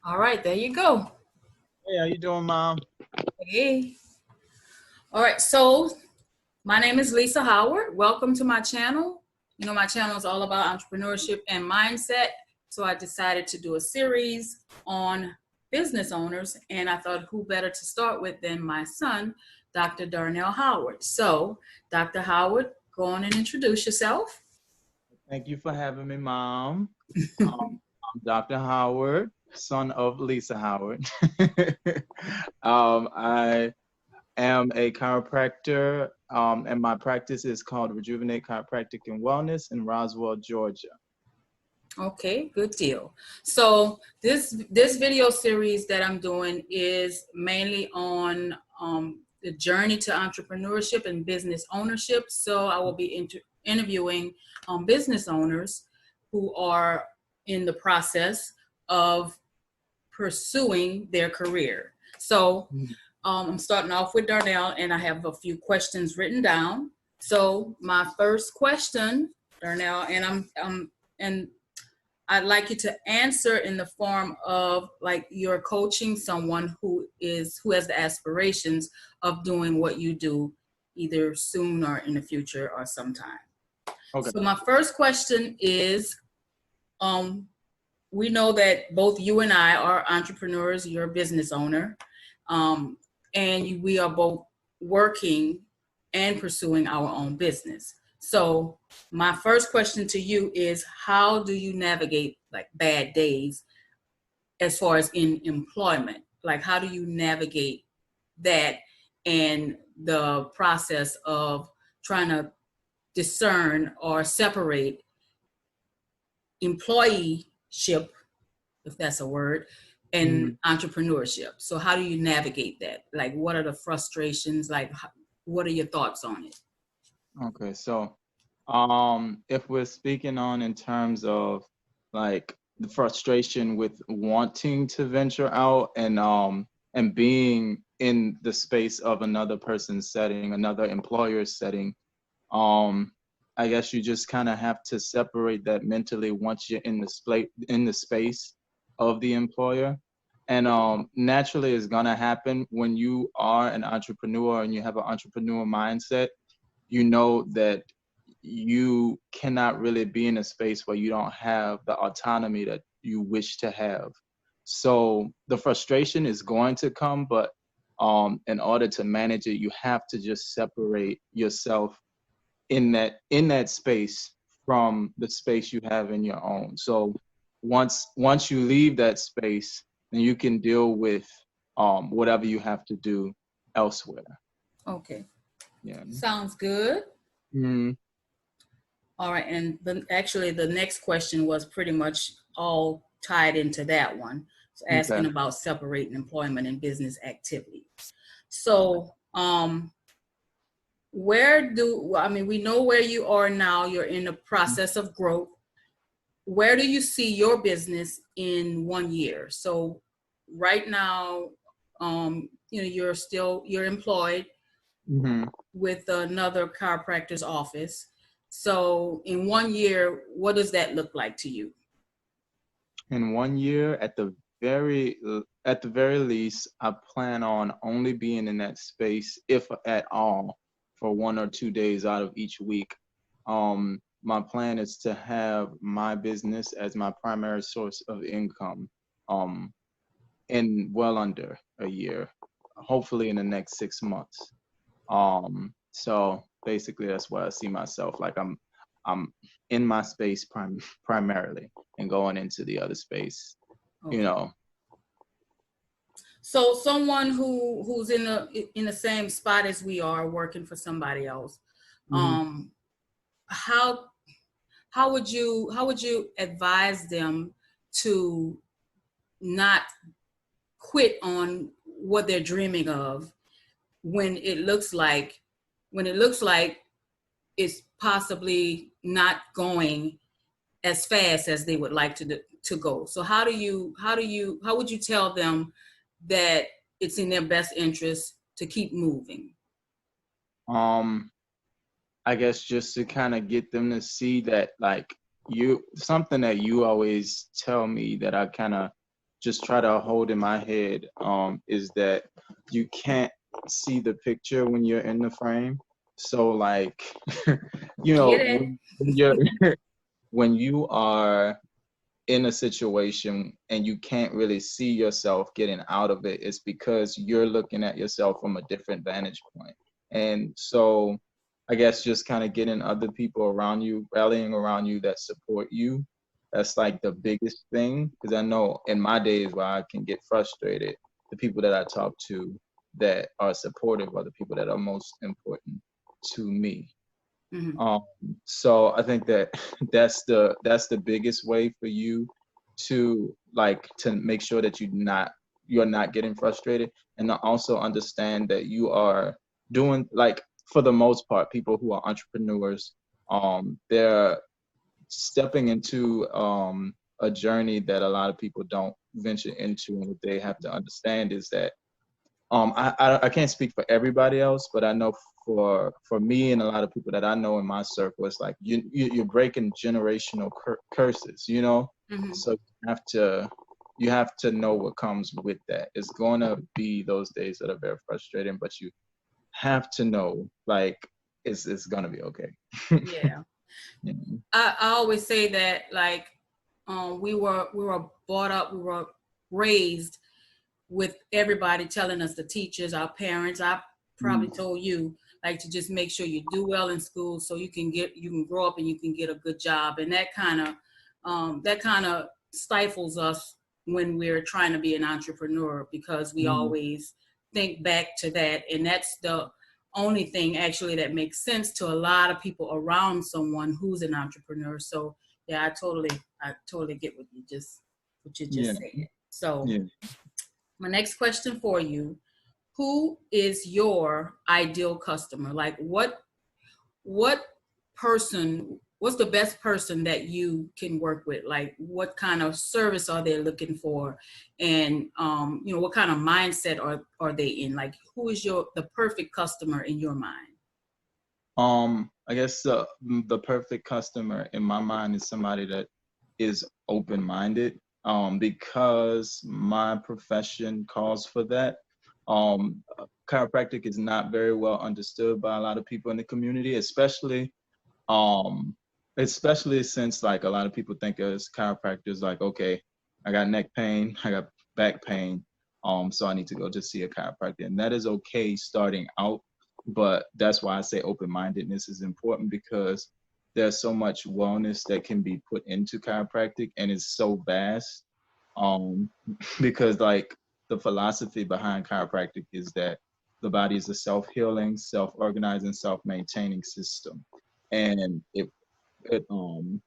All right, there you go. Hey, how you doing, Mom? Hey. All right, so my name is Lisa Howard. Welcome to my channel. You know, my channel is all about entrepreneurship and mindset. So I decided to do a series on business owners, and I thought who better to start with than my son, Dr. Darnell Howard. So, Dr. Howard, go on and introduce yourself. Thank you for having me, Mom. I'm Dr. Howard, son of Lisa Howard. I am a chiropractor, and my practice is called Rejuvenate Chiropractic and Wellness in Roswell, Georgia. Okay, good deal. So this video series that I'm doing is mainly on the journey to entrepreneurship and business ownership. So I will be interviewing business owners who are in the process of pursuing their career. So I'm starting off with Darnell, and I have a few questions written down. So my first question, Darnell, and I'd like you to answer in the form of like you're coaching someone who has the aspirations of doing what you do either soon or in the future or sometime. Okay. So my first question is um we know that both you and I are entrepreneurs, you're a business owner, and we are both working and pursuing our own business. So, my first question to you is how do you navigate like bad days as far as in employment? Like, how do you navigate that and the process of trying to discern or separate employeeship, if that's a word, and entrepreneurship? So how do you navigate that? Like, what are the frustrations? Like, what are your thoughts on it? Okay, so if we're speaking on in terms of like the frustration with wanting to venture out and being in the space of another person's setting, another employer's setting, um I guess you just kind of have to separate that mentally once you're in the space of the employer. And naturally it's gonna happen when you are an entrepreneur and you have an entrepreneur mindset. You know that you cannot really be in a space where you don't have the autonomy that you wish to have. So the frustration is going to come, but in order to manage it, you have to just separate yourself in that space from the space you have in your own. So once you leave that space, then you can deal with whatever you have to do elsewhere. Okay, Yeah. sounds good. Mm, All right, and actually the next question was pretty much all tied into that one. So okay. asking about separating employment and business activity. So where do I mean we know where you are now, you're in the process of growth. Where do you see your business in 1 year? So right now, you're employed Mm-hmm. with another chiropractor's office. So in 1 year, what does that look like to you? In 1 year, at the very least, I plan on only being in that space, if at all, for 1 or 2 days out of each week. My plan is to have my business as my primary source of income, um, in well under a year, hopefully in the next 6 months. So basically, that's where I see myself. Like I'm in my space primarily, and going into the other space, you Okay. know. So someone who's in the same spot as we are, working for somebody else, Mhm. um, how how would you advise them to not quit on what they're dreaming of when it looks like when it looks like it's possibly not going as fast as they would like to go? So how would you tell them that it's in their best interest to keep moving? Um, I guess just to kind of get them to see that, like, something that you always tell me that I kind of just try to hold in my head is that you can't see the picture when you're in the frame. So like, Get it? when you're when you are in a situation and you can't really see yourself getting out of it, it's because you're looking at yourself from a different vantage point. And so I guess just kind of getting other people around you, rallying around you that support you, that's like the biggest thing. Because I know in my days where I can get frustrated, the people that I talk to that are supportive are the people that are most important to me. Mm-hmm. Um, so I think that that's the biggest way for you to like to make sure that you're not getting frustrated, and to also understand that you are doing, like, for the most part, people who are entrepreneurs, they're stepping into a journey that a lot of people don't venture into, and what they have to understand is that I can't speak for everybody else, but I know for me and a lot of people that I know in my circle, it's like you're breaking generational curses, you know. Mm-hmm. So you have to know what comes with that. It's gonna be those days that are very frustrating, but you have to know, like, it's gonna be okay. Yeah. Yeah. I always say that, like, we were brought up, we were raised with everybody telling us, the teachers, our parents. I probably Mm. told you, like, to just make sure you do well in school so you can grow up and you can get a good job. And that kind of stifles us when we're trying to be an entrepreneur, because we Mm. always think back to that. And that's the only thing actually that makes sense to a lot of people around someone who's an entrepreneur. So yeah, I totally get what you Yeah. just said. So Yeah. my next question for you: who is your ideal customer? Like, what person, what's the best person that you can work with? Like, what kind of service are they looking for? And what kind of mindset are they in? Like, who is the perfect customer in your mind? I guess the perfect customer in my mind is somebody that is open-minded, because my profession calls for that. Chiropractic is not very well understood by a lot of people in the community, um, especially since, like, a lot of people think as chiropractors, like, okay, I got neck pain, I got back pain, so I need to go to see a chiropractor, and that is okay starting out. But that's why I say open-mindedness is important, because there's so much wellness that can be put into chiropractic, and it's so vast. Um, because, like, the philosophy behind chiropractic is that the body is a self-healing, self-organizing, self-maintaining system, and it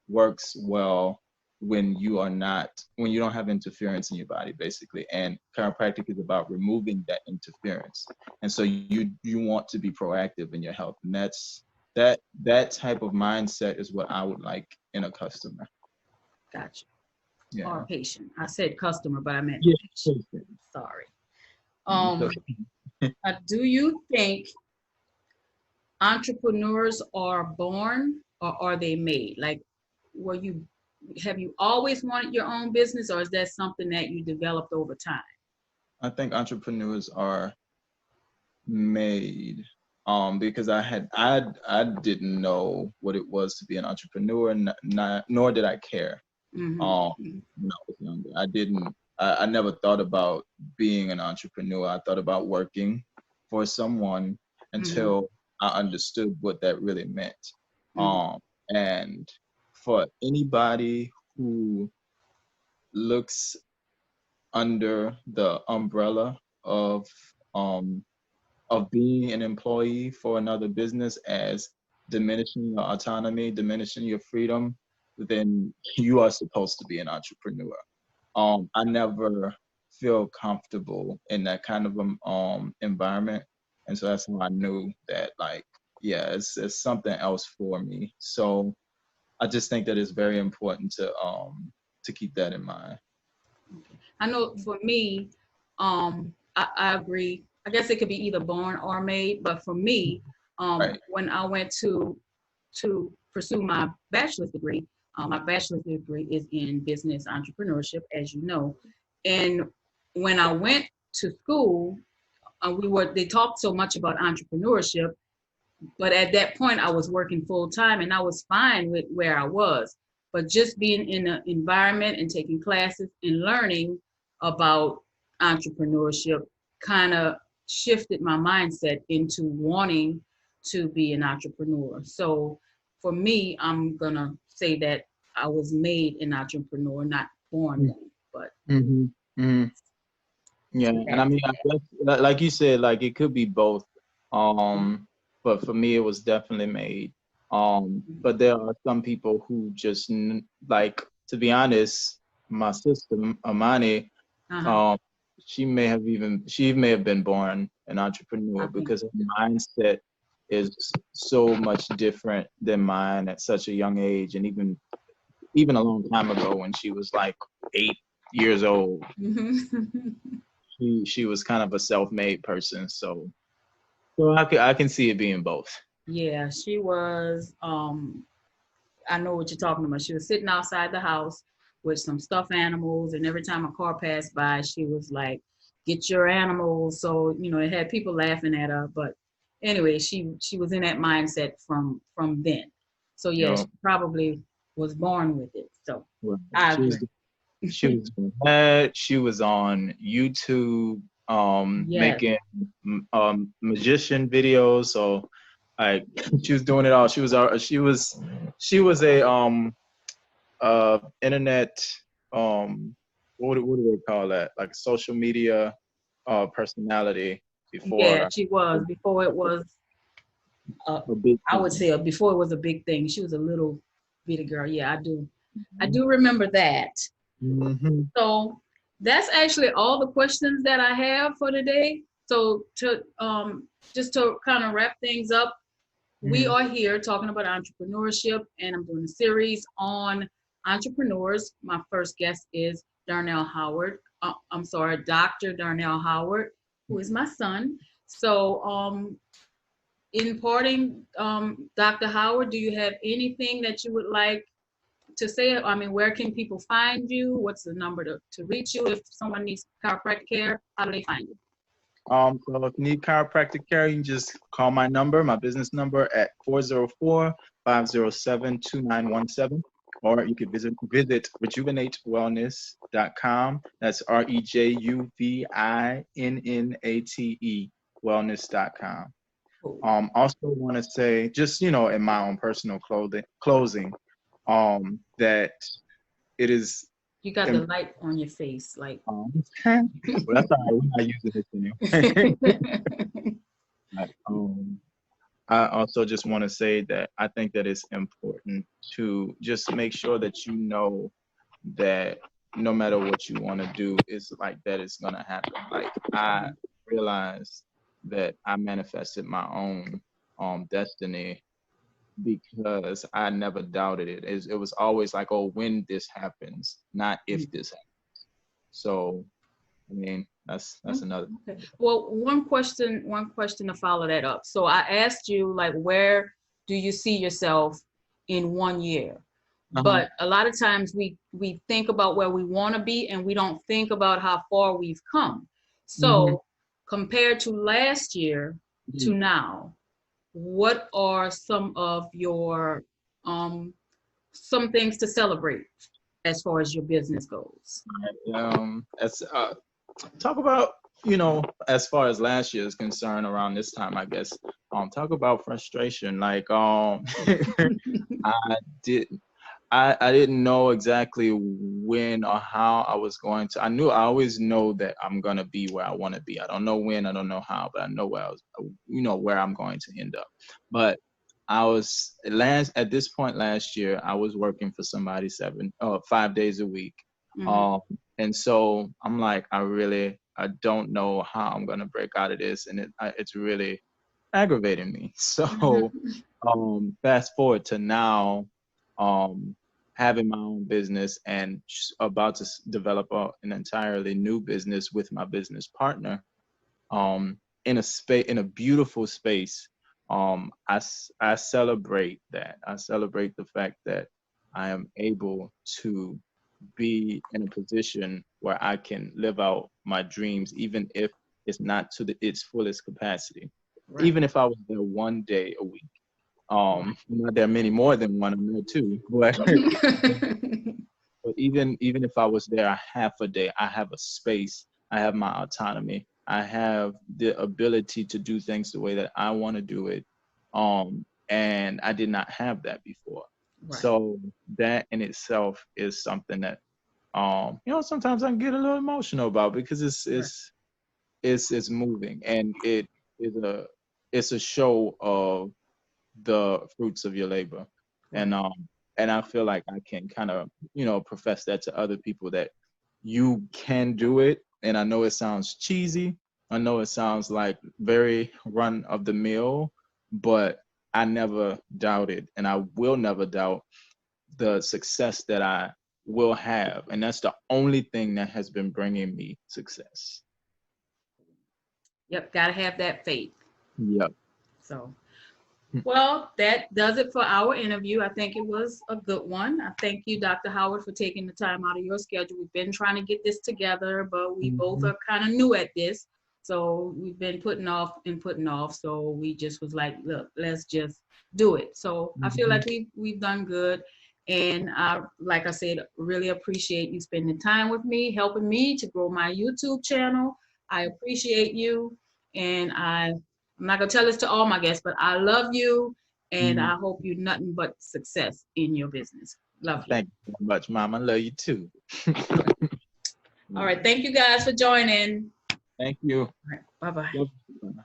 works well when you don't have interference in your body, basically. And chiropractic is about removing that interference, and so you want to be proactive in your health, and that type of mindset is what I would like in a customer. Gotcha. Or Yeah. patient. I said customer, but I meant Yeah. patient. Sorry. So, Um, do you think entrepreneurs are born, or are they made? Like, were you have you always wanted your own business, or is that something that you developed over time? I think entrepreneurs are made, because I didn't know what it was to be an entrepreneur, and not nor did I care. um Mm-hmm. when I was younger. I never thought about being an entrepreneur. I thought about working for someone Mm-hmm. until I understood what that really meant. Mm-hmm. um and for anybody who looks under the umbrella of um being an employee for another business as diminishing your autonomy, diminishing your freedom, then you are supposed to be an entrepreneur. I never feel comfortable in that kind of environment, and so that's when I knew that, like, yeah, it's something else for me. So I just think that it's very important to keep that in mind. I know for me, I agree. I guess it could be either born or made, but for me, Right. when I went to pursue my bachelor's degree is in business entrepreneurship, as you know, And when I went to school, they talked so much about entrepreneurship, but at that point I was working full time and I was fine with where I was. But just being in an environment and taking classes and learning about entrepreneurship kind of shifted my mindset into wanting to be an entrepreneur. So for me, I'm gonna say that I was made an entrepreneur, not born one. But Mm-hmm. Mm-hmm. Yeah, and I mean, I guess, like you said, like it could be both. But for me, it was definitely made. But there are some people who just like, to be honest, my sister Amani, uh-huh. um, she may have been born an I entrepreneur think because her mindset is so much different than mine at such a young age, and even a long time ago when she was like 8 years old. She was kind of a self-made person, so I can see it being both. yeah, she was. I know what you're talking about. She was sitting outside the house with some stuffed animals, and every time a car passed by, she was like, "Get your animals." So it had people laughing at her. But anyway, she was in that mindset from then. So You yeah, she know, probably was born with it. So well, I she agree. was she was doing that. She was on YouTube, Yes, making magician videos. So like she was doing it all. She was a internet, what do they call that? Like social media personality yeah, before she was before it was. a big I would thing. say before it was a big thing. She was a little bitty girl. Yeah, I do. I do remember that. Mm-hmm. So that's actually all the questions that I have for today. So to just to kind of wrap things up, we Mm-hmm. are here talking about entrepreneurship, and I'm doing a series on entrepreneurs. My first guest is Darnell Howard. I'm sorry, Dr. Darnell Howard, who is my son. So in parting, Dr. Howard, do you have anything that you would like to say? I mean, where can people find you? What's the number to reach you? If someone needs chiropractic care, how do they find you? So if you need chiropractic care, you can just call my business number at 404-507-2917. Or you could visit rejuvenatewellness.com. That's REJUVINNATE wellness.com. Cool. Also want to say, just in my own personal closing, that it is You got the im- light on your face, like. well, that's all right. We're not using this anymore. But, I also just want to say that I think that it's important to just make sure that you know that no matter what you want to do, it's like that it's gonna happen. Like I realized that I manifested my own destiny because I never doubted it. It was always like, oh, when this happens, not if this happens. So I mean, that's another. Okay. Well, one question to follow that up. So I asked you, like, where do you see yourself in 1 year? Uh-huh. But a lot of times we think about where we want to be and we don't think about how far we've come. Mm-hmm. So compared to last year to now, what are some of your some things to celebrate as far as your business goes? As talk about, as far as last year is concerned, around this time, I guess, talk about frustration. Like, I did, I didn't know exactly when or how I was going to. I always know that I'm gonna be where I want to be. I don't know when, I don't know how, but I know where I'm going to end up. But at this point last year, I was working for somebody 5 days a week. Mhm. Um, and so I'm like, I don't know how I'm gonna break out of this, and it's really aggravating me. So, Mhm. fast forward to now, um, having my own business and about to develop an entirely new business with my business partner, in a beautiful space. I celebrate that. I celebrate the fact that I am able to be in a position where I can live out my dreams, even if it's not to its fullest capacity. Right. Even if I was there one day a week. Right. Not there are many more than one, I'm there too. But even if I was there a half a day, I have a space, I have my autonomy, I have the ability to do things the way that I want to do it. And I did not have that before. Right. So that in itself is something that sometimes I can get a little emotional about, because it's moving, and it's a show of the fruits of your labor. Right. And I feel like I can kind of, profess that to other people, that you can do it. And I know it sounds cheesy, I know it sounds like very run of the mill, but I never doubted, and I will never doubt the success that I will have. And that's the only thing that has been bringing me success. Yep, gotta have that faith. Yep. So, well, that does it for our interview. I think it was a good one. I thank you, Dr. Howard, for taking the time out of your schedule. We've been trying to get this together, but we both are kind of new at this. So we've been putting off and putting off. So we just was like, look, let's just do it. So I feel like we've done good. And like I said, really appreciate you spending time with me, helping me to grow my YouTube channel. I appreciate you. And I'm not gonna tell this to all my guests, but I love you, and I hope you nothing but success in your business. Love you. Thank you so much, Mom. I love you too. All right, thank you guys for joining. Thank you. All right, bye-bye.